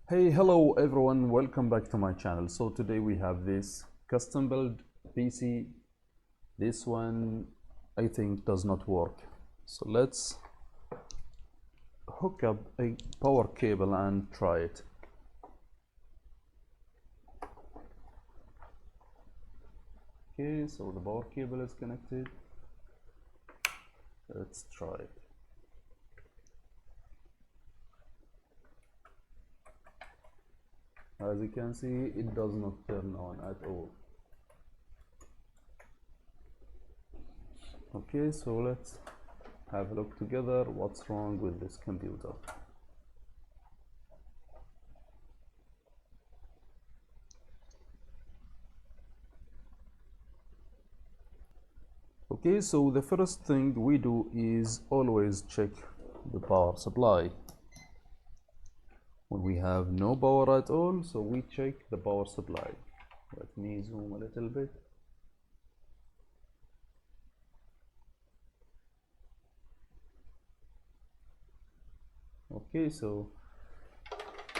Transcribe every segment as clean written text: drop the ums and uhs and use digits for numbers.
Hey, hello everyone, welcome back to my channel. So today we have this custom build PC. This one I think does not work. So let's hook up a power cable and try it. Okay, so the power cable is connected. Let's try it. As you can see, it does not turn on at all. Okay, so let's have a look together what's wrong with this computer. Okay, so the first thing we do is always check the power supply. When we have no power at all, so we check the power supply. Let me zoom a little bit. Okay, so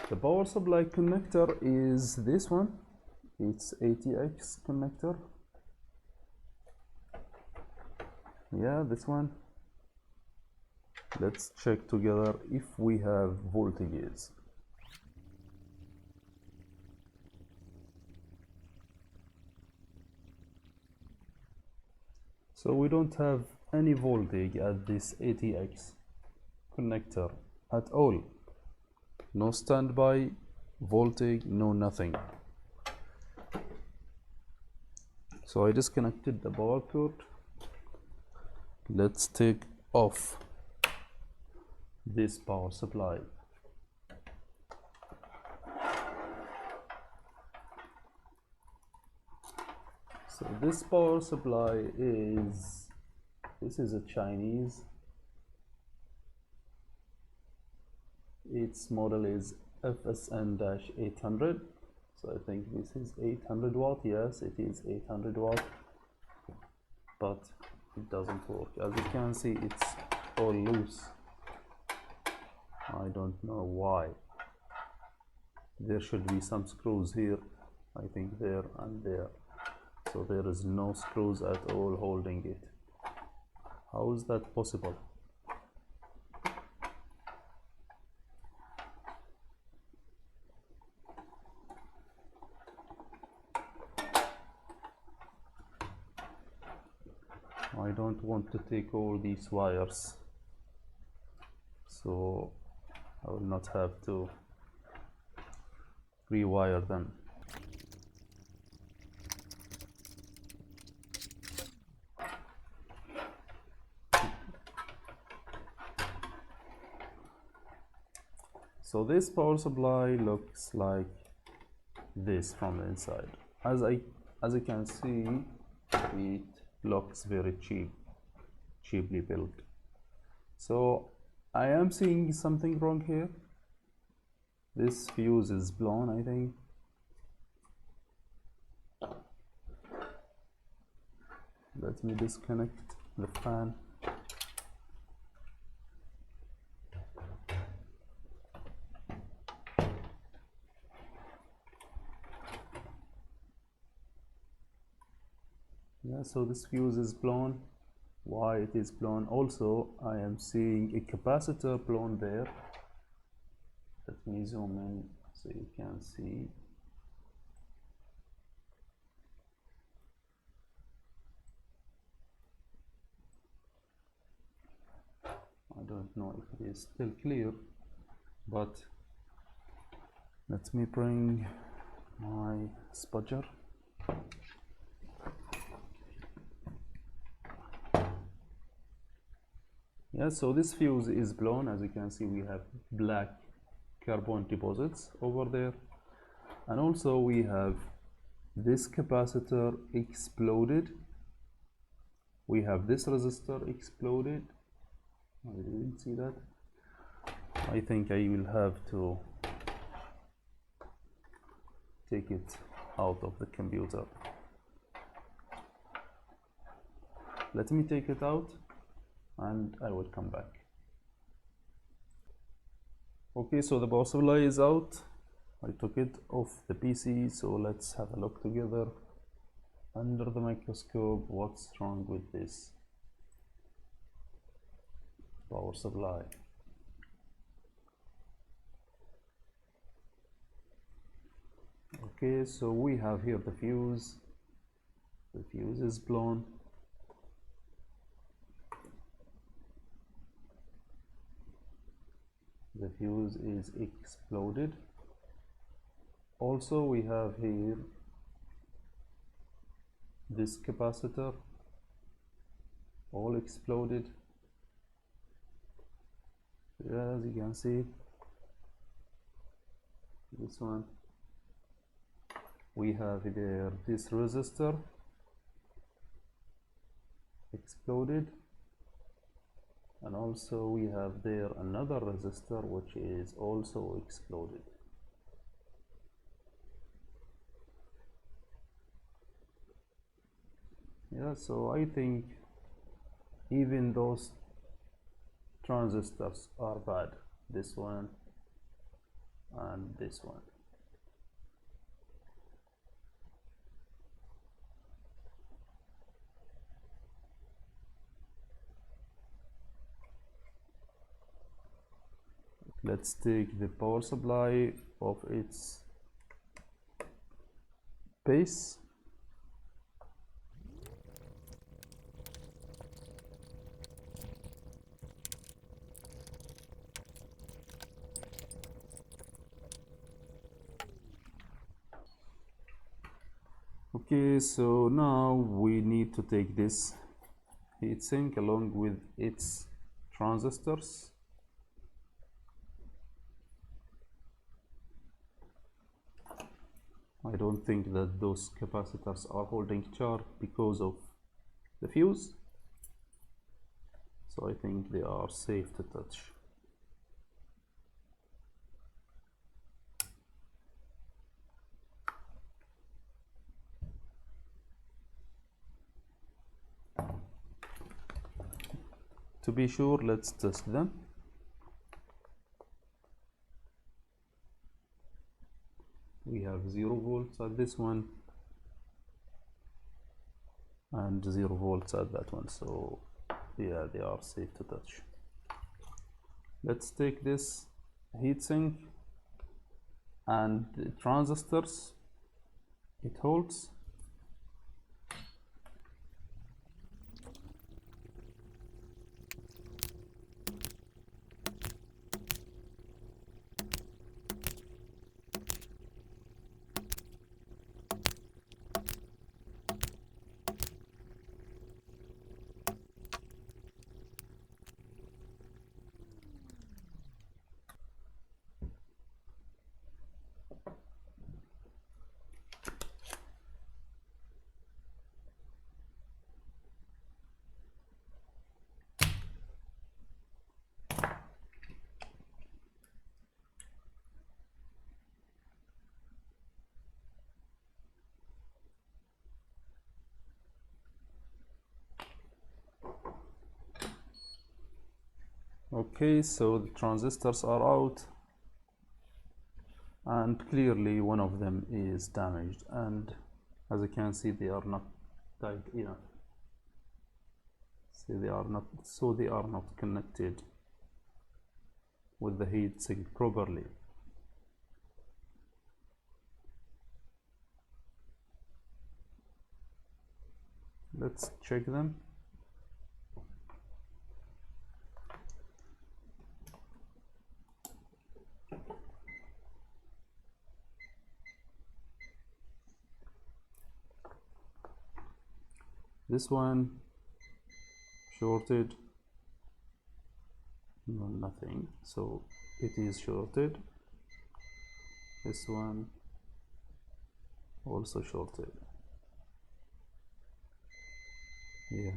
the power supply connector is this one. It's ATX connector. Yeah, this one. Let's check together if we have voltages. So we don't have any voltage at this ATX connector at all. No standby voltage, no nothing. So I disconnected the power cord. Let's take off this power supply. So this power supply is a Chinese. Its model is FSN-800. So I think this is 800 watt. Yes, it is 800 watt, but it doesn't work. As you can see, it's all loose. I don't know why. There should be some screws here, I think there and there. So there is no screws at all holding it. How is that possible? I don't want to take all these wires, so I will not have to rewire them. So this power supply looks like this from the inside. As you can see, it looks very cheaply built. So I am seeing something wrong here. This fuse is blown, I think. Let me disconnect the fan. Yeah, so this fuse is blown. Why it is blown? Also, I am seeing a capacitor blown there. Let me zoom in so you can see. I don't know if it is still clear, but let me bring my spudger. Yeah, so this fuse is blown. As you can see, we have black carbon deposits over there, and also we have this capacitor exploded. We have this resistor exploded. I didn't see that. I think I will have to take it out of the computer. Let me take it out and I will come back. Okay, so the power supply is out. I took it off the PC, so let's have a look together under the microscope what's wrong with this power supply. Okay, so we have here the fuse. The fuse is blown. The fuse is exploded. Also, we have here this capacitor all exploded. As you can see, this one. We have there this resistor exploded, and also we have there another resistor which is also exploded. Yeah, so I think even those transistors are bad, this one and this one. Let's take the power supply of its base. Okay, so now we need to take this heatsink along with its transistors. I don't think that those capacitors are holding charge because of the fuse, so I think they are safe to touch. To be sure, let's test them. We have 0 volts at this one and 0 volts at that one, so yeah, they are safe to touch. Let's take this heatsink and the transistors. It holds. Okay, so the transistors are out, and clearly one of them is damaged, and as you can see, they are not tight enough. See, they are not connected with the heatsink properly. Let's check them. This one shorted, no, nothing, so it is shorted. This one also shorted. Yeah.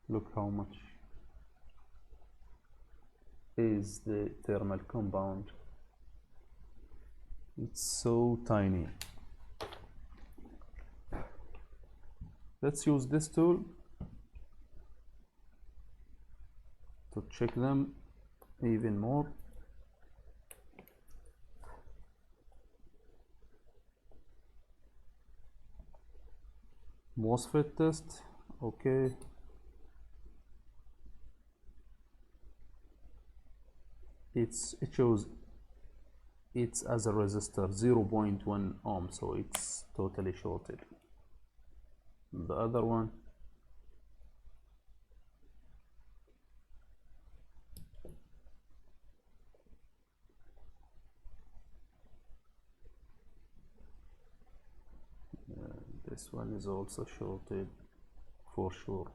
Look how much is the thermal compound It's so tiny. Let's use this tool to check them even more. MOSFET test, okay. It shows it's as a resistor 0.1 ohm, so it's totally shorted. The other one, this one is also shorted for sure.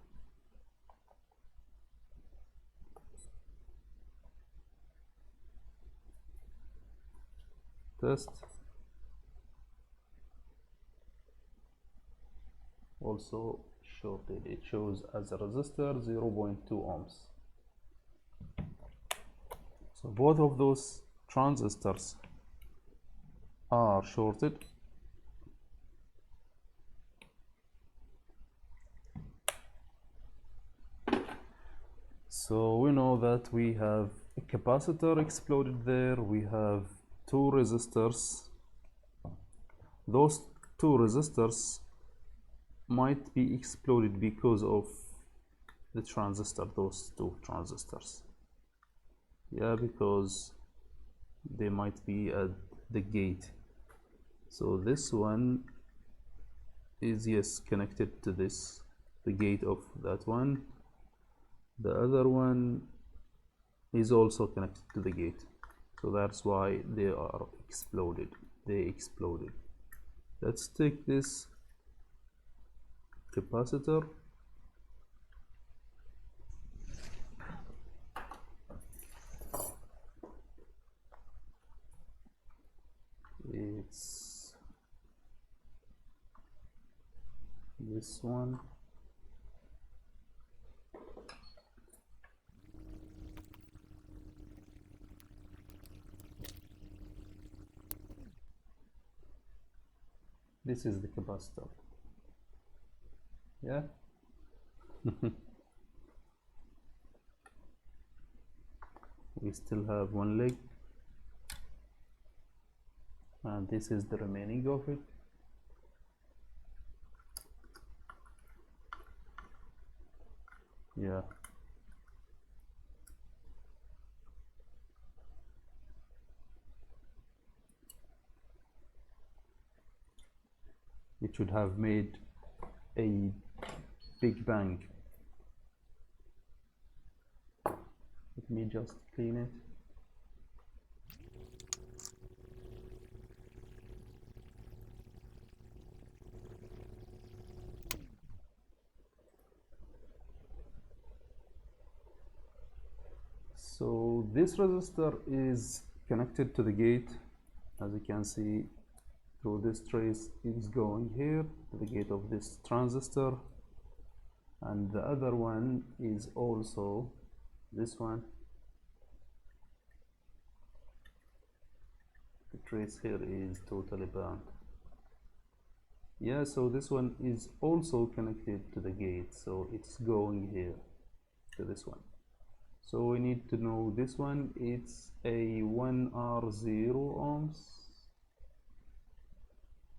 Test, also shorted. It shows as a resistor 0.2 ohms. So both of those transistors are shorted. So we know that we have a capacitor exploded there, we have two resistors. Those two resistors might be exploded because of the transistor, those two transistors. Yeah, because they might be at the gate. So this one is, yes, connected to this, the gate of that one. The other one is also connected to the gate. So that's why they are exploded. They exploded. Let's take this capacitor. It's this one. This is the capacitor. Yeah. We still have one leg, and this is the remaining of it. Yeah. It should have made a big bang. Let me just clean it. So this resistor is connected to the gate. As you can see, through this trace is going here to the gate of this transistor, and the other one is also this one. The trace here is totally burned. Yeah, so this one is also connected to the gate, so it's going here to this one. So we need to know this one. It's a 1R0 ohms,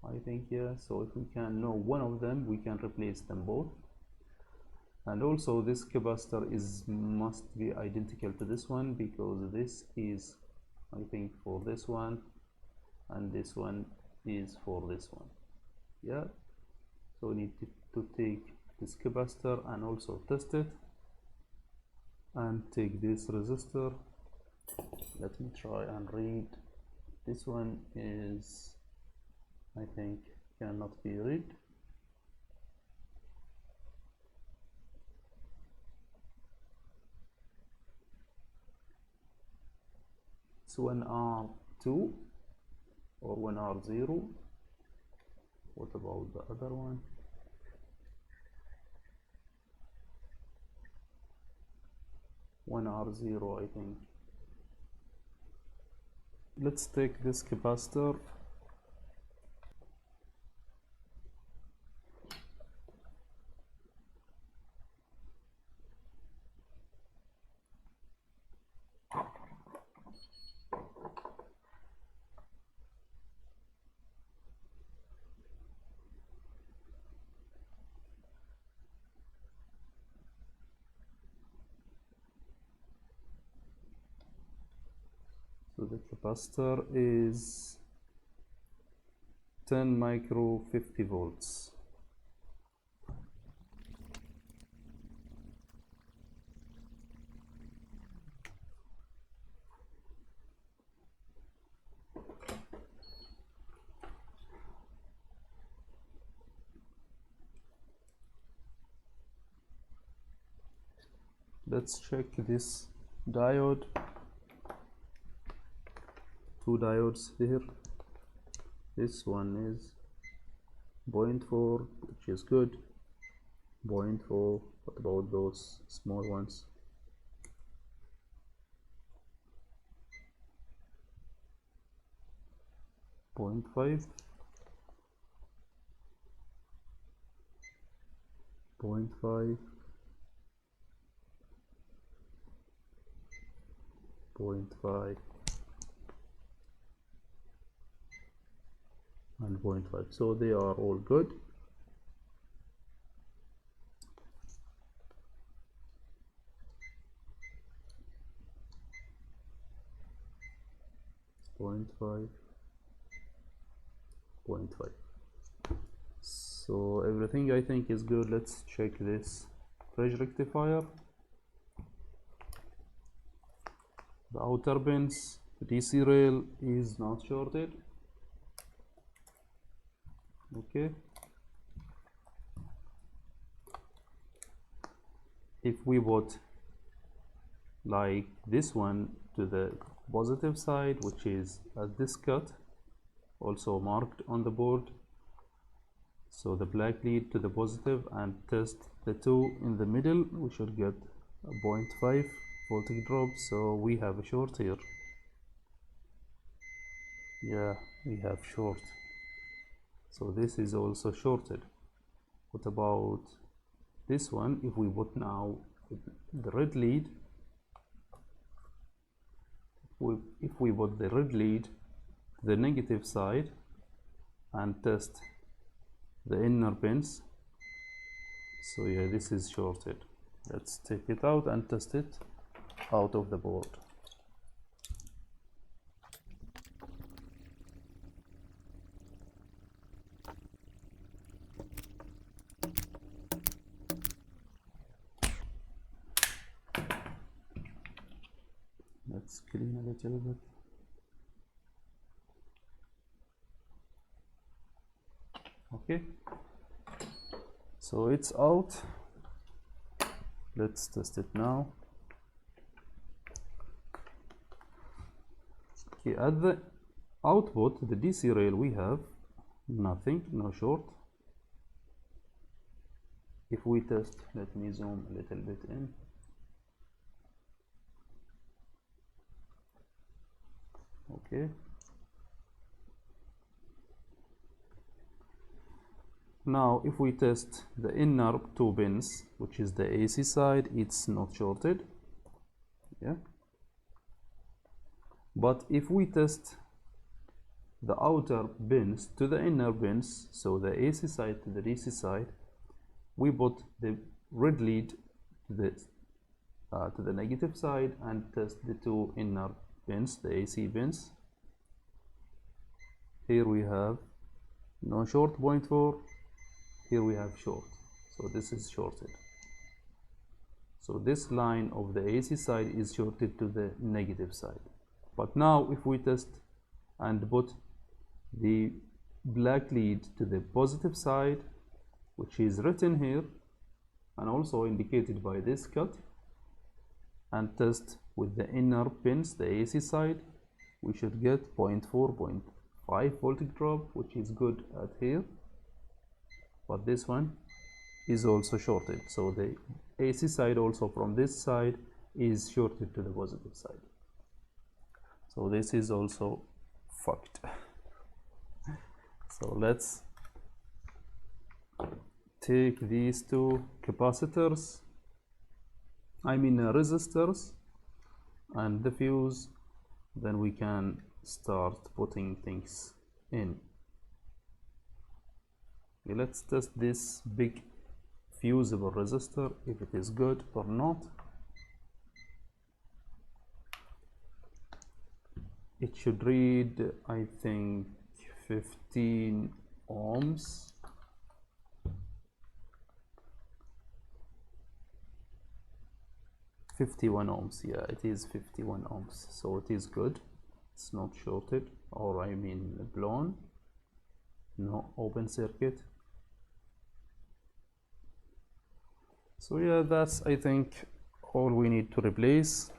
I think. Yeah, so if we can know one of them, we can replace them both. And also this capacitor must be identical to this one, because this is, I think, for this one, and this one is for this one. Yeah, so we need to take this capacitor and also test it, and take this resistor. Let me try and read. This one is, I think, cannot be read. It's 1R2 or 1R0. What about the other one? One R0, I think. let's take this capacitor. So the capacitor is 10 micro 50 volts. Let's check this diode. Two diodes here. This one is 0.4, which is good. 0.4. What about those small ones? 0.5. 0.5. 0.5 and 0.5, so they are all good. Point five. So everything I think is good. Let's check this bridge rectifier. The outer pins, the DC rail is not shorted. Okay. If we put like this one to the positive side, which is at this cut, also marked on the board, so the black lead to the positive, and test the two in the middle, we should get a 0.5 voltage drop. So we have a short here. Yeah, we have short. So this is also shorted. What about this one? If we put now the red lead, if we put the red lead to the negative side and test the inner pins, so yeah, this is shorted. Let's take it out and test it out of the board. Let's clean a little bit. Okay, so it's out. Let's test it now. Okay, at the output, the DC rail, we have nothing, no short. If we test, let me zoom a little bit in. Okay. Now if we test the inner two pins, which is the AC side, it's not shorted. Yeah. But if we test the outer pins to the inner pins, so the AC side to the DC side, we put the red lead to the negative side and test the two inner pins, the AC pins. Here we have no short, 0.4. Here we have short, so this is shorted. So this line of the AC side is shorted to the negative side. But now if we test and put the black lead to the positive side, which is written here and also indicated by this cut, and test with the inner pins, the AC side, we should get 0.4, 0.5 voltage drop, which is good at here. But this one is also shorted, so the AC side also from this side is shorted to the positive side. So this is also fucked. So let's take these two capacitors, resistors, and the fuse, then we can start putting things in. Okay, let's test this big fusible resistor if it is good or not. It should read, I think, 15 ohms. $51 ohms, yeah, it is 51 ohms, so it is good. It's not shorted, or blown. No open circuit. So yeah, that's, I think, all we need to replace.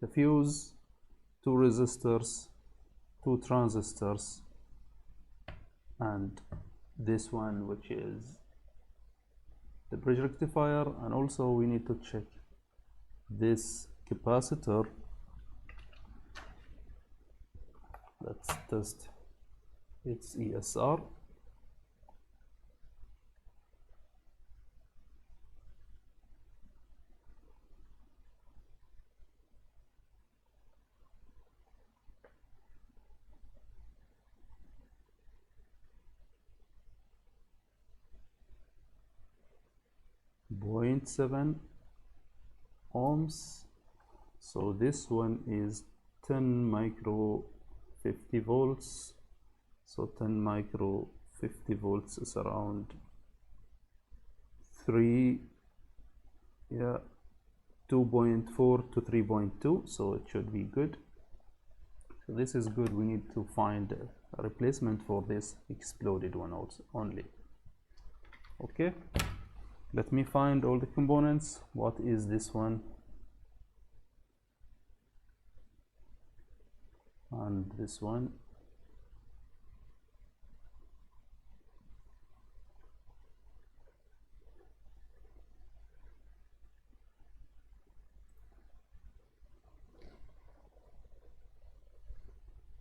The fuse, 2 resistors, 2 transistors, and this one, which is the bridge rectifier. And also we need to check this capacitor. Let's test its ESR. .7 ohms. So this one is 10 micro 50 volts. So 10 micro 50 volts is around 2.4 to 3.2, so it should be good. So this is good. We need to find a replacement for this exploded one also only. Okay, let me find all the components. What is this one? And this one.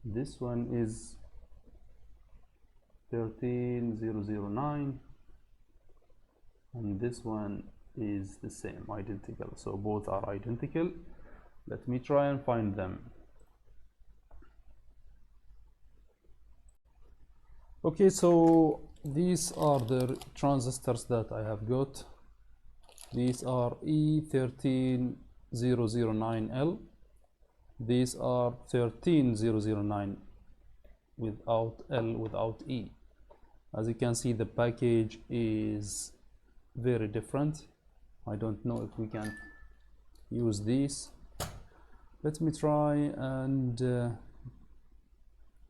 This one is 13009, and this one is the same, identical. So both are identical. Let me try and find them. Okay, so these are the transistors that I have got. These are E13009L. These are 13009 without L, without E. As you can see, the package is very different. I don't know if we can use these. Let me try, and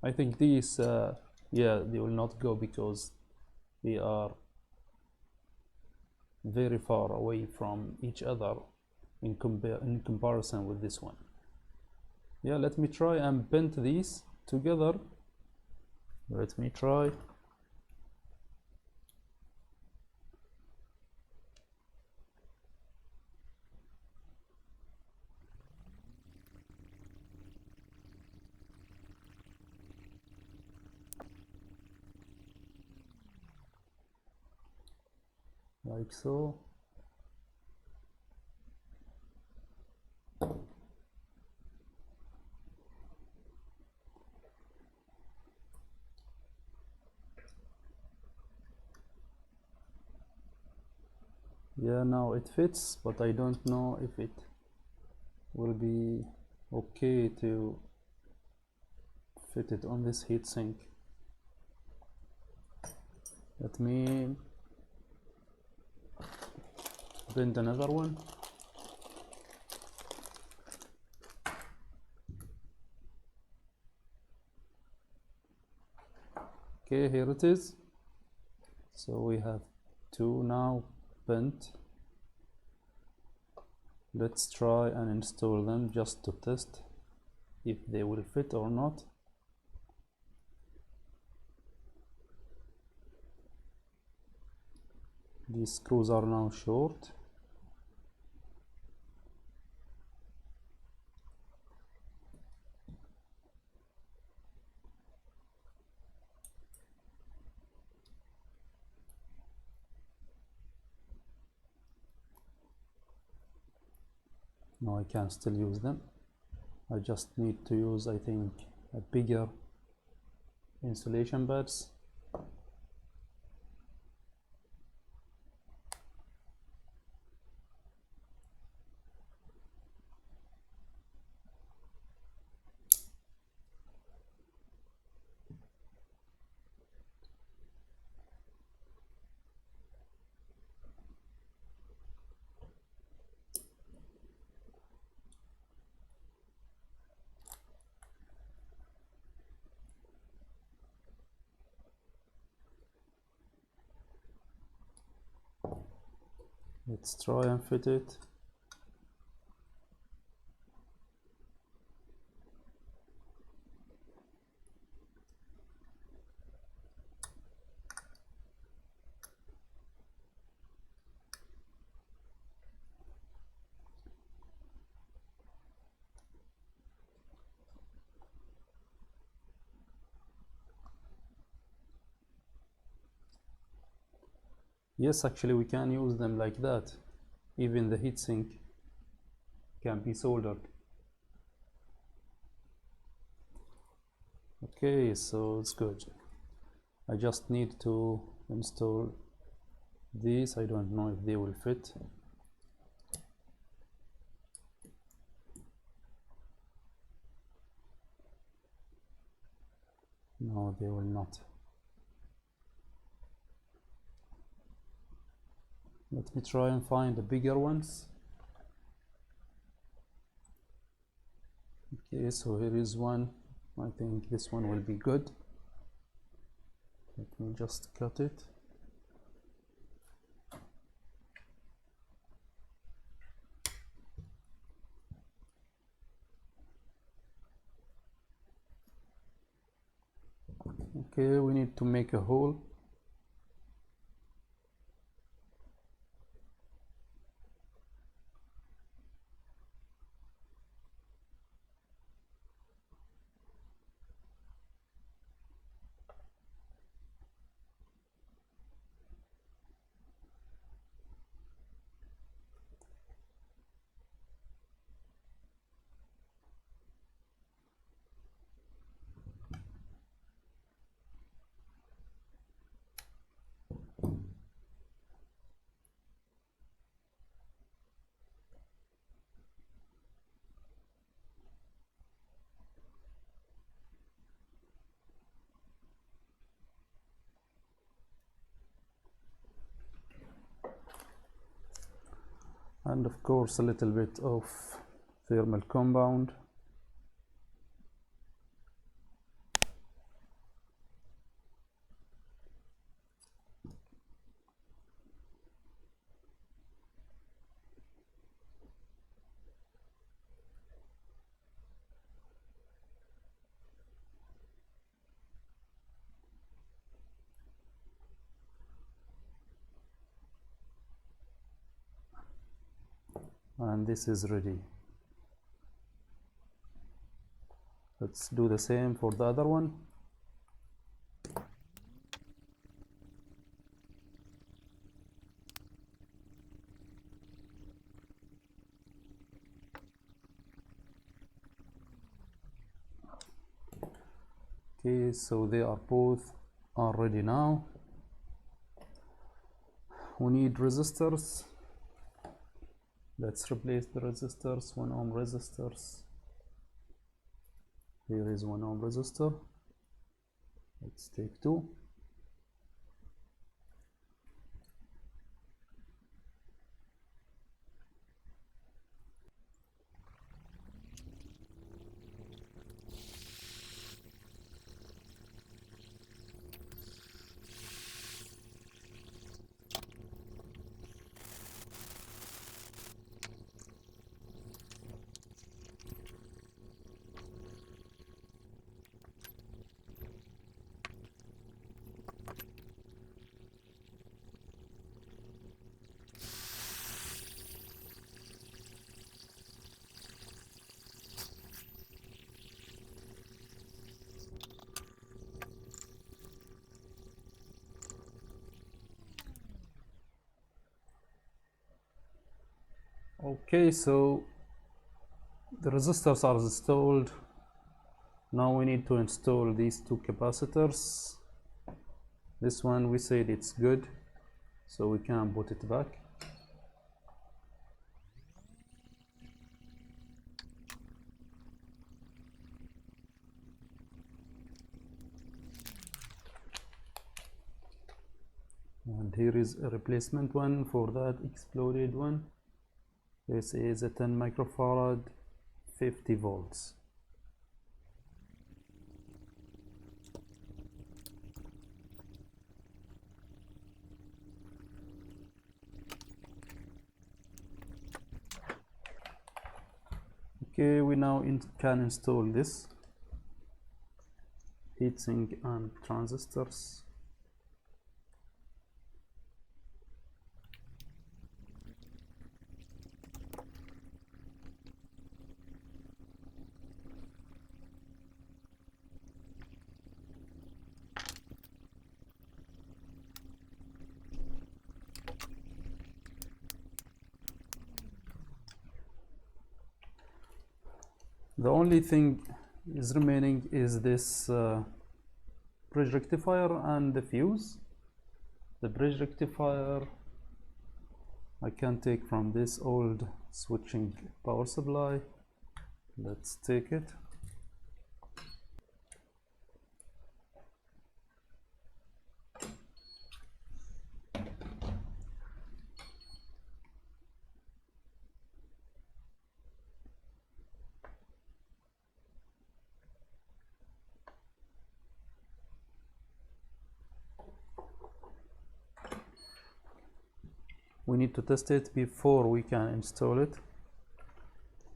I think these, yeah, they will not go because they are very far away from each other in comparison with this one. Yeah, let me try and bend these together. Let me try. Like so. Yeah, now it fits, but I don't know if it will be okay to fit it on this heatsink. Let me bend another one. Okay, here it is. So we have two now bent. Let's try and install them just to test if they will fit or not. These screws are now short. No, I can still use them. I just need to use, I think, a bigger insulation pads. Let's try and fit it. Yes, actually we can use them like that. Even the heatsink can be soldered. Okay, so it's good. I just need to install these. I don't know if they will fit. No, they will not. Let me try and find the bigger ones. Okay, so here is one. I think this one will be good. Let me just cut it. Okay, we need to make a hole. And of course a little bit of thermal compound. And this is ready. Let's do the same for the other one. Okay, so they are both ready now. We need resistors. Let's replace the resistors. 1 ohm resistors. Here is 1 ohm resistor. Let's take 2. Okay, so the resistors are installed. Now we need to install these two capacitors. This one we said it's good, so we can put it back. And here is a replacement one for that exploded one. This is a 10 microfarad, 50 volts. Okay, we now can install this heatsink and transistors. The only thing is remaining is this bridge rectifier and the fuse. The bridge rectifier I can take from this old switching power supply. Let's take it. We need to test it before we can install it.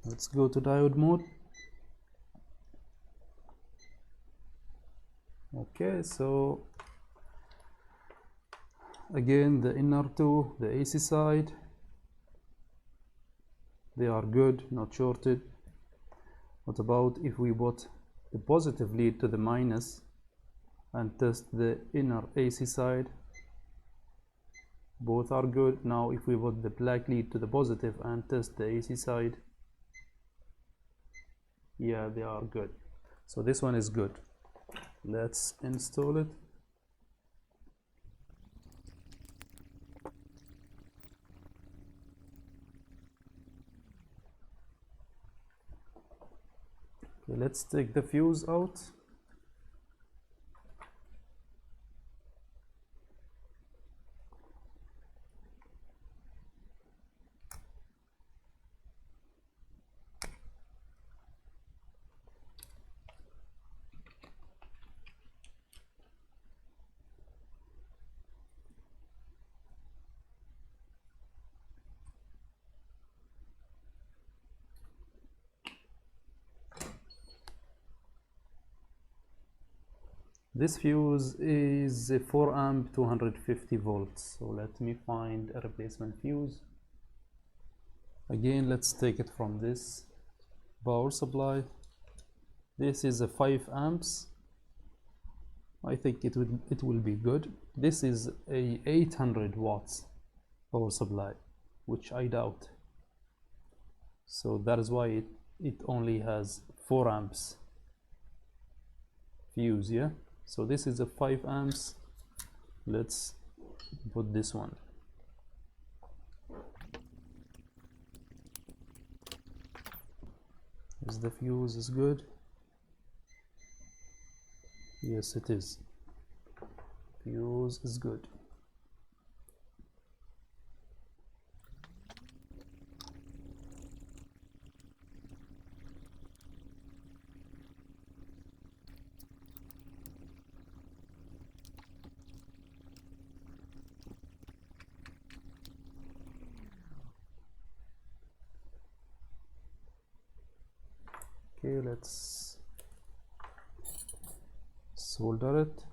Let's go to diode mode. Okay, so again the inner two, the AC side, they are good, not shorted. What about if we put the positive lead to the minus and test the inner AC side? Both are good. Now if we put the black lead to the positive and test the AC side, yeah, they are good. So this one is good. Let's install it. Okay, let's take the fuse out. This fuse is a 4 amp 250 volts, so let me find a replacement fuse. Again, let's take it from this power supply. This is a 5 amps. I think it will be good. This is a 800 watts power supply, which I doubt. So that is why it only has 4 amps fuse, yeah? So this is a 5 amps. Let's put this one. Is the fuse is good? Yes, it is. Fuse is good. Okay, let's solder it.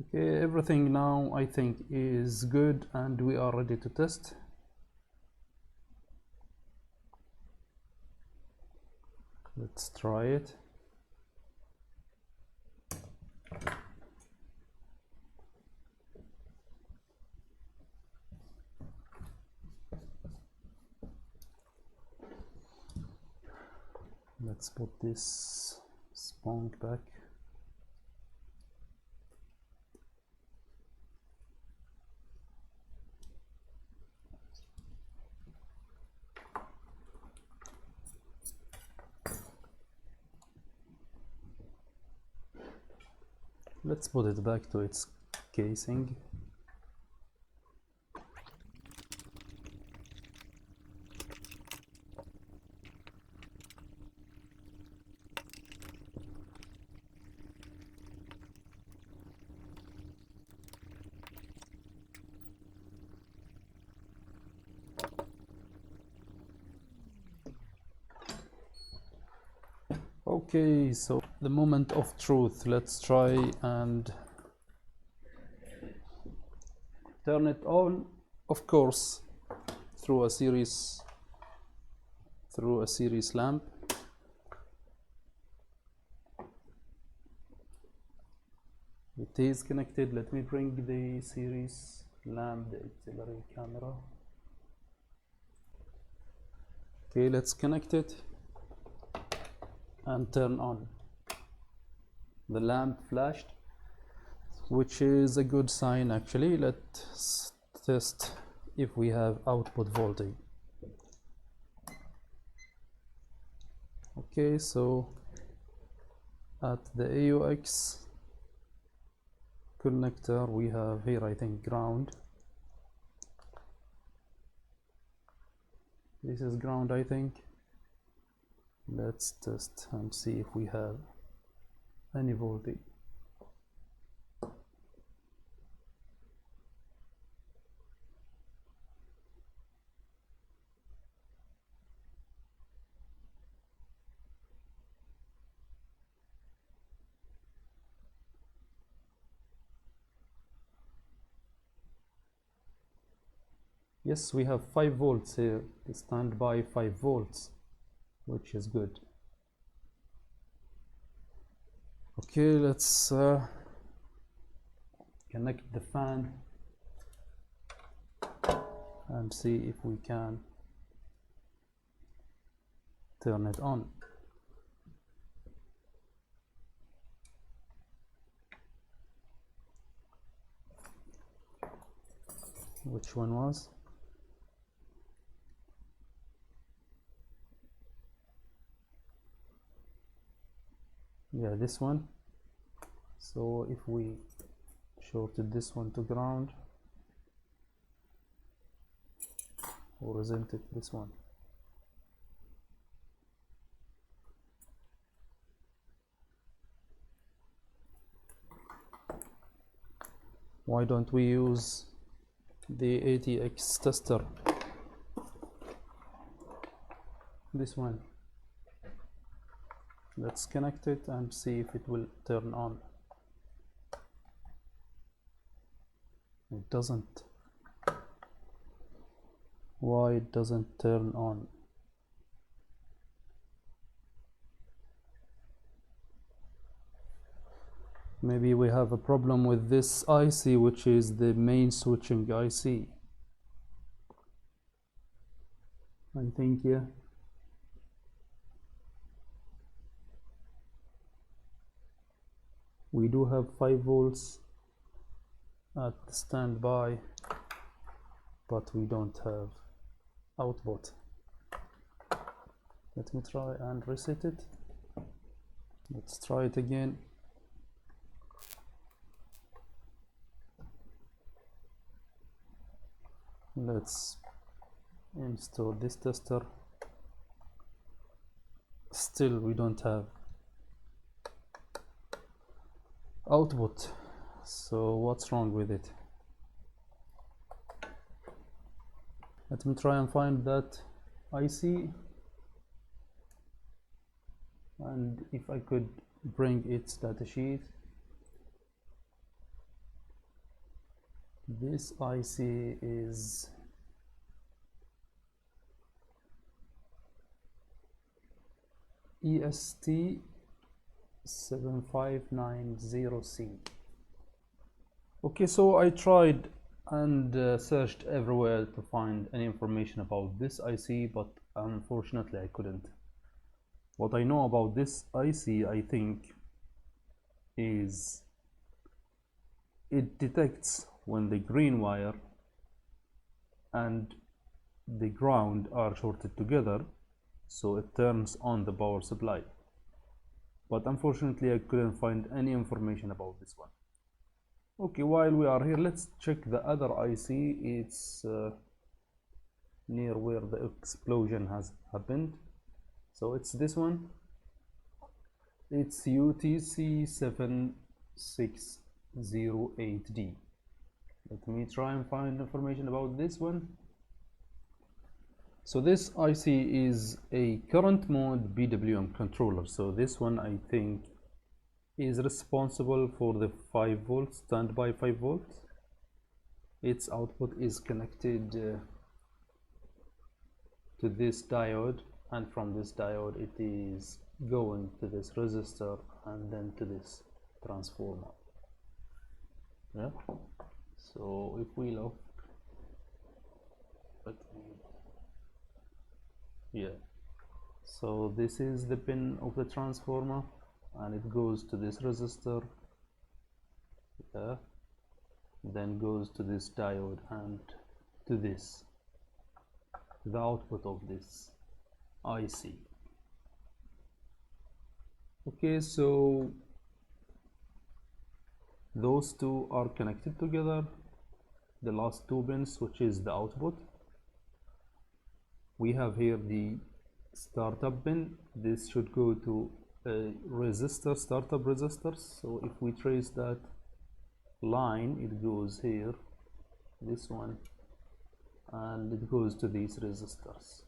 Okay, everything now I think is good and we are ready to test. Let's try it. Let's put this spunk back. Let's put it back to its casing. Okay, so the moment of truth. Let's try and turn it on, of course, through a series lamp. It is connected. Let me bring the series lamp, the auxiliary camera. Okay, let's connect it and turn on. The lamp flashed, which is a good sign actually. Let's test if we have output voltage. Okay, so at the AUX connector we have here, I think, ground. This is ground, I think. Let's test and see if we have any voltage. Yes, we have 5 volts here, the standby 5 volts, which is good. Okay, let's connect the fan and see if we can turn it on. Which one was? Yeah, this one. So if we shorted this one to ground, or isn't it this one? Why don't we use the ATX tester? This one. Let's connect it and see if it will turn on. It doesn't. Why it doesn't turn on? Maybe we have a problem with this IC, which is the main switching IC. I think, yeah. We do have 5 volts at the standby, but we don't have output. Let me try and reset it. Let's try it again. Let's install this tester. Still we don't have output, so what's wrong with it? Let me try and find that IC, and if I could bring its datasheet. This IC is EST7590C. Okay, so I tried and searched everywhere to find any information about this IC, but unfortunately I couldn't. What I know about this IC, I think, is it detects when the green wire and the ground are shorted together, so it turns on the power supply. But unfortunately I couldn't find any information about this one. Okay, while we are here, let's check the other IC. It's near where the explosion has happened. So it's this one. It's UTC7608D. Let me try and find information about this one. So this IC is a current mode PWM controller. So this one, I think, is responsible for the 5 volts, standby 5 volts. Its output is connected to this diode, and from this diode it is going to this resistor and then to this transformer. Yeah. So if we look, yeah, so this is the pin of the transformer, and it goes to this resistor, yeah, then goes to this diode and to this, the output of this IC. Okay, so those two are connected together, the last two pins, which is the output. We have here the startup pin. This should go to a resistor, startup resistors. So if we trace that line, it goes here, this one, and it goes to these resistors.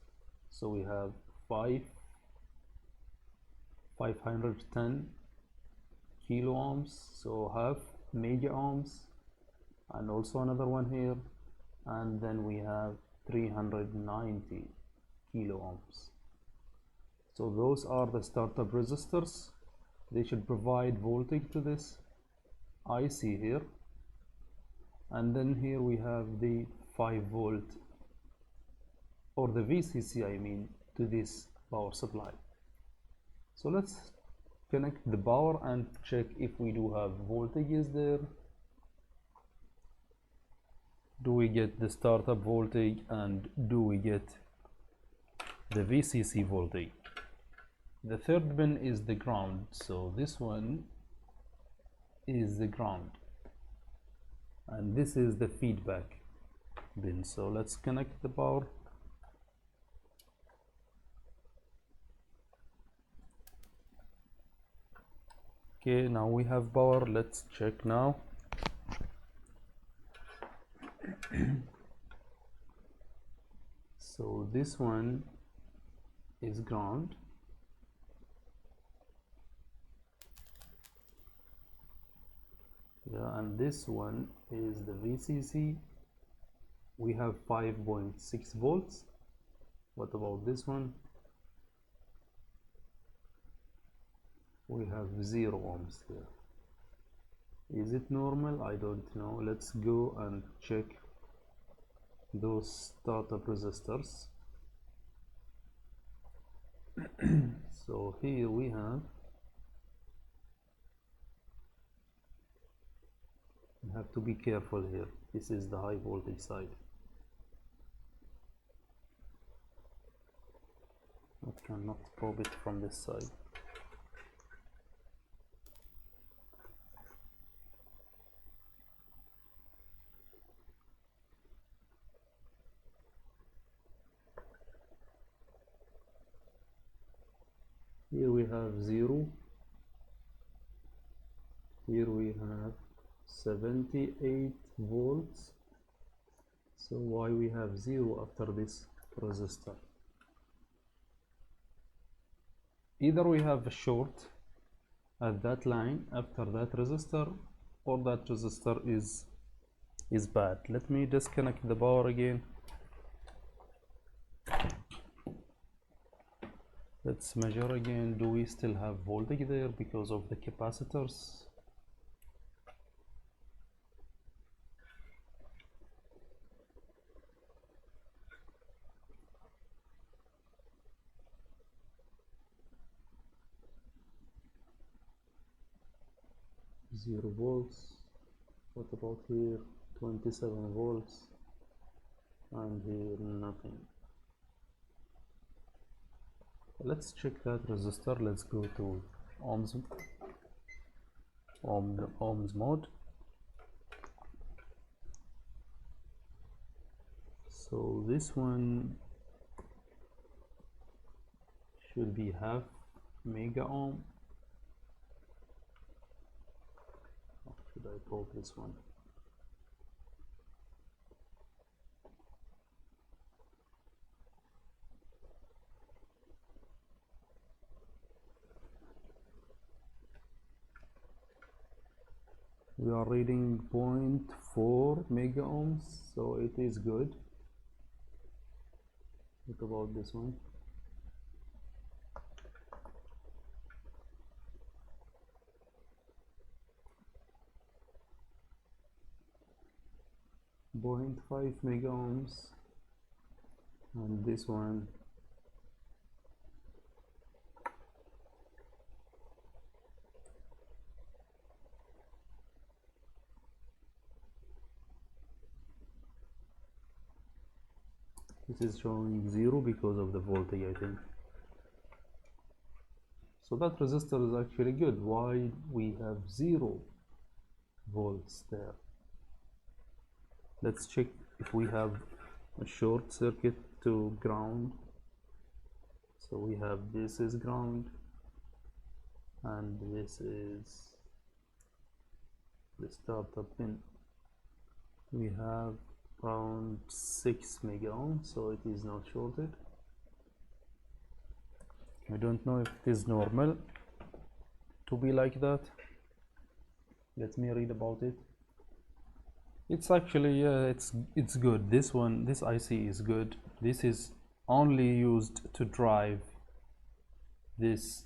So we have 510 kilo ohms, so half mega ohms, and also another one here, and then we have 390 kilo ohms. So those are the startup resistors. They should provide voltage to this IC here, and then here we have the 5 volt, or the VCC I mean, to this power supply. So let's connect the power and check if we do have voltages there. Do we get the startup voltage, and do we get the VCC voltage? The third pin is the ground, so this one is the ground, and this is the feedback pin. So let's connect the power. Okay, now we have power. Let's check now. So this one is ground, yeah, and this one is the VCC. We have 5.6 volts. What about this one? We have 0 ohms here. Is it normal? I don't know. Let's go and check those startup resistors. So here we have to be careful here. This is the high voltage side. I cannot probe it from this side. Here we have 0. Here we have 78 volts. So why we have 0 after this resistor? Either we have a short at that line after that resistor, or that resistor is bad. Let me disconnect the power again. Let's measure again. Do we still have voltage there because of the capacitors? Zero volts. What about here? 27 volts. And here nothing. Let's check that resistor. Let's go to ohms mode. So this one should be half mega ohm. Or should I probe this one? We are reading 0.4 mega ohms, so it is good. What about this one? Point 5 mega ohms, and this one this is showing 0 because of the voltage, I think. So that resistor is actually good. Why we have 0 volts there? Let's check if we have a short circuit to ground. So we have this is ground and this is the startup pin. We have around 6 mega ohms, so it is not shorted. I don't know if it is normal to be like that. Let me read about it. It's actually it's good. This IC is good. This is only used to drive this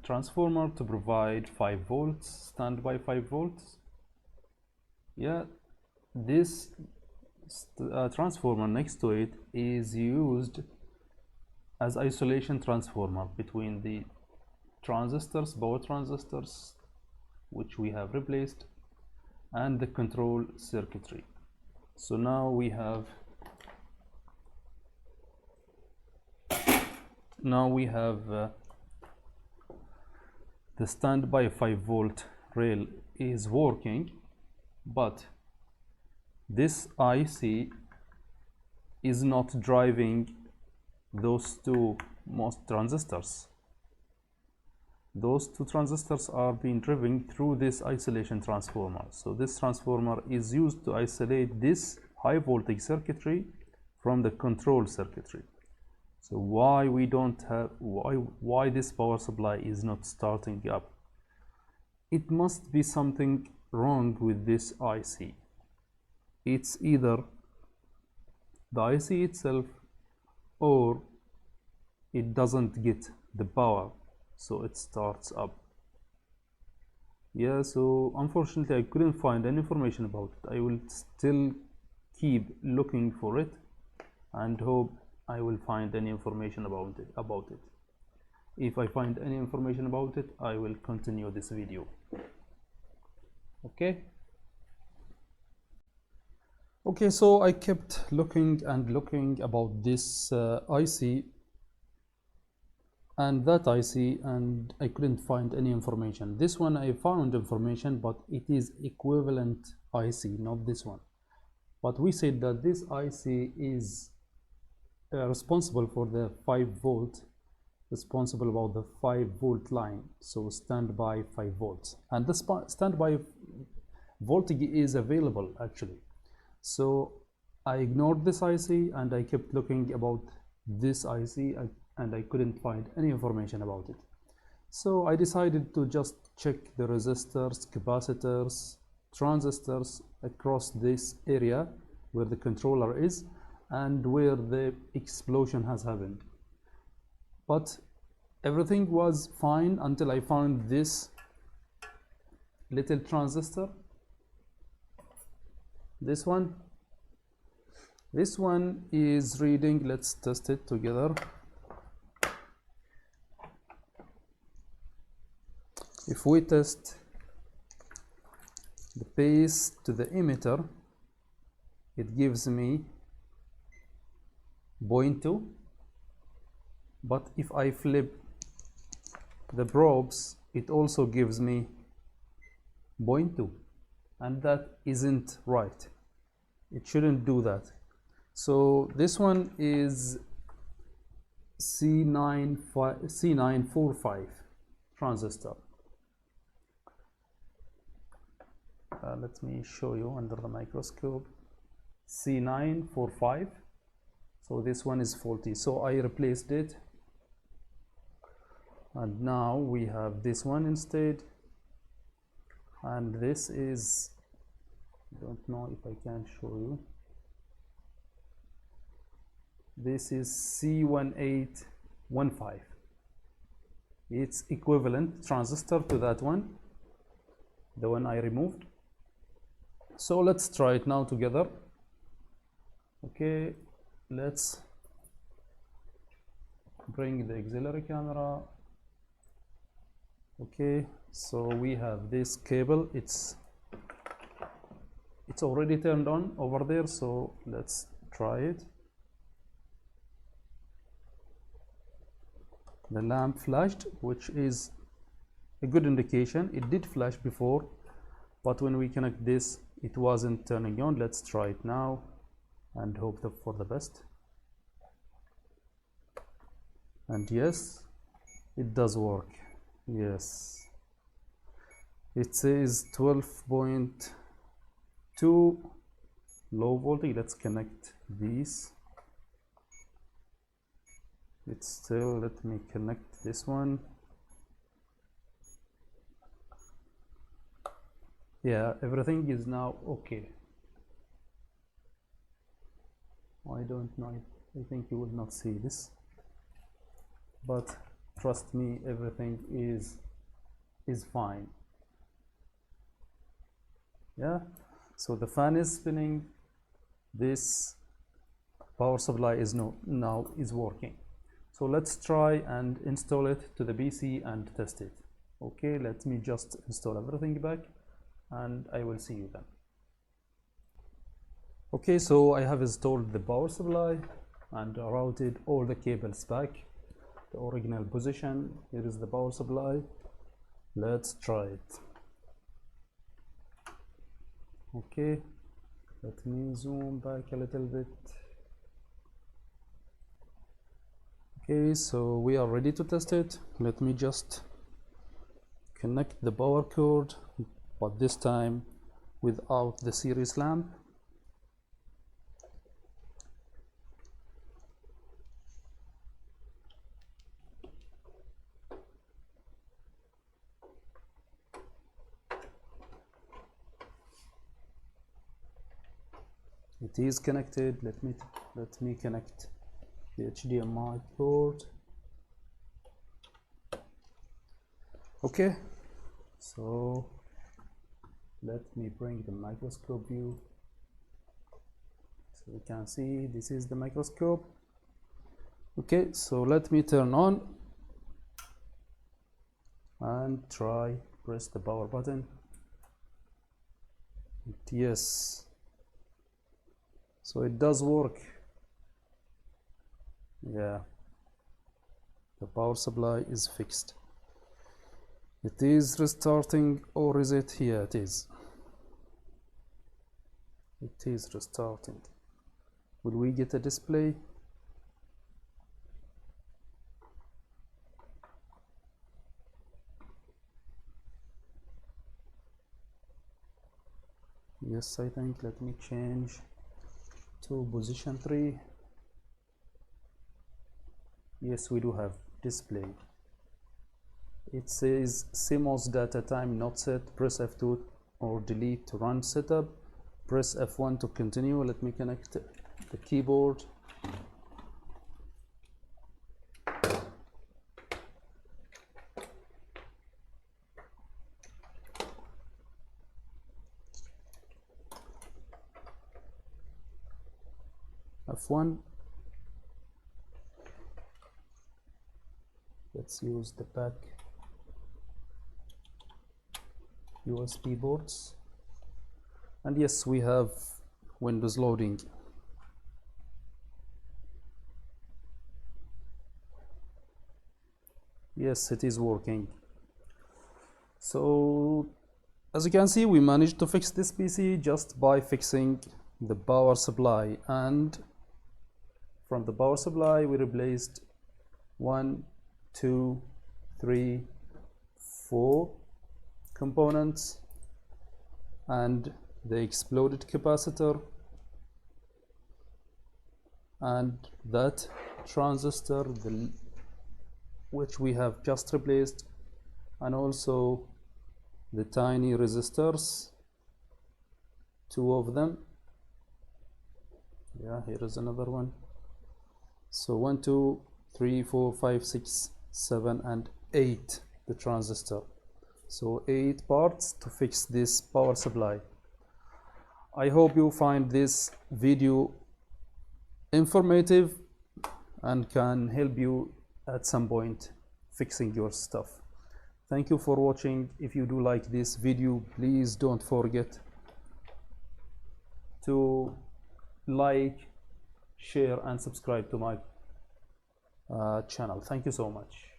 transformer to provide 5 volts, standby 5 volts. Yeah, this transformer next to it is used as isolation transformer between the transistors, power transistors, which we have replaced, and the control circuitry. So now we have the standby 5 volt rail is working, but this IC is not driving those two most transistors. Those two transistors are being driven through this isolation transformer. So this transformer is used to isolate this high voltage circuitry from the control circuitry. So why this power supply is not starting up? It must be something wrong with this IC. It's either the IC itself or it doesn't get the power, so it starts up. Yeah, so unfortunately I couldn't find any information about it. I will still keep looking for it and hope I will find any information about it. If I find any information about it, I will continue this video. Okay, so I kept looking about this IC and that IC, and I couldn't find any information. This one I found information, but it is equivalent IC, not this one. But we said that this IC is responsible for the 5 volt, responsible about the 5 volt line, so standby 5 volts, and the standby voltage is available actually. So I ignored this IC and I kept looking about this IC and I couldn't find any information about it. So I decided to just check the resistors, capacitors, transistors across this area where the controller is and where the explosion has happened. but everything was fine until I found this little transistor. This one is reading. Let's test it together. If we test the base to the emitter, it gives me 0.2, but if I flip the probes, it also gives me 0.2, and that isn't right. It shouldn't do that. So this one is C945 transistor. Let me show you under the microscope. C945. So this one is faulty, so I replaced it, and now we have this one instead. And this is, I don't know if I can show you, this is C1815. It's equivalent transistor to that one, the one I removed. So let's try it now together. Okay, let's bring the auxiliary camera. Okay, so we have this cable. It's already turned on over there, so let's try it. The lamp flashed, which is a good indication. It did flash before, but when we connect this, it wasn't turning on. Let's try it now and hope for the best. And yes, it does work. Yes, it says 12.2 low voltage. Let's connect these. It's still, let me connect this one. Yeah, everything is now okay. I don't know, I think you will not see this, but trust me, everything is fine. Yeah, so the fan is spinning. This power supply is now working. So let's try and install it to the PC and test it. Okay, let me just install everything back and I will see you then. Okay, so I have installed the power supply and routed all the cables back to the original position. Here is the power supply. Let's try it. Okay, let me zoom back a little bit. Okay, so we are ready to test it. Let me just connect the power cord, but this time without the series lamp. It is connected. Let me connect the HDMI port. Okay, so let me bring the microscope view so you can see this is the microscope. Okay, so let me turn on and press the power button. Yes, so it does work. Yeah, the power supply is fixed. It is restarting, or is it? Yeah, it is. It is restarting. Will we get a display? Yes, I think. Let me change to position 3. Yes, we do have display. It says CMOS data time not set. Press F2 or delete to run setup. Press F1 to continue. Let me connect the keyboard. F1. Let's use the back USB ports. And yes, we have Windows loading. Yes, it is working. So as you can see, we managed to fix this PC just by fixing the power supply, and from the power supply we replaced 1, 2, 3, 4 components and the exploded capacitor and that transistor which we have just replaced, and also the tiny resistors, 2 of them. Yeah, here is another one. So 1, 2, 3, 4, 5, 6, 7 and 8 the transistor. So 8 parts to fix this power supply. I hope you find this video informative and can help you at some point fixing your stuff. Thank you for watching. If you do like this video, please don't forget to like, share and subscribe to my channel. Thank you so much.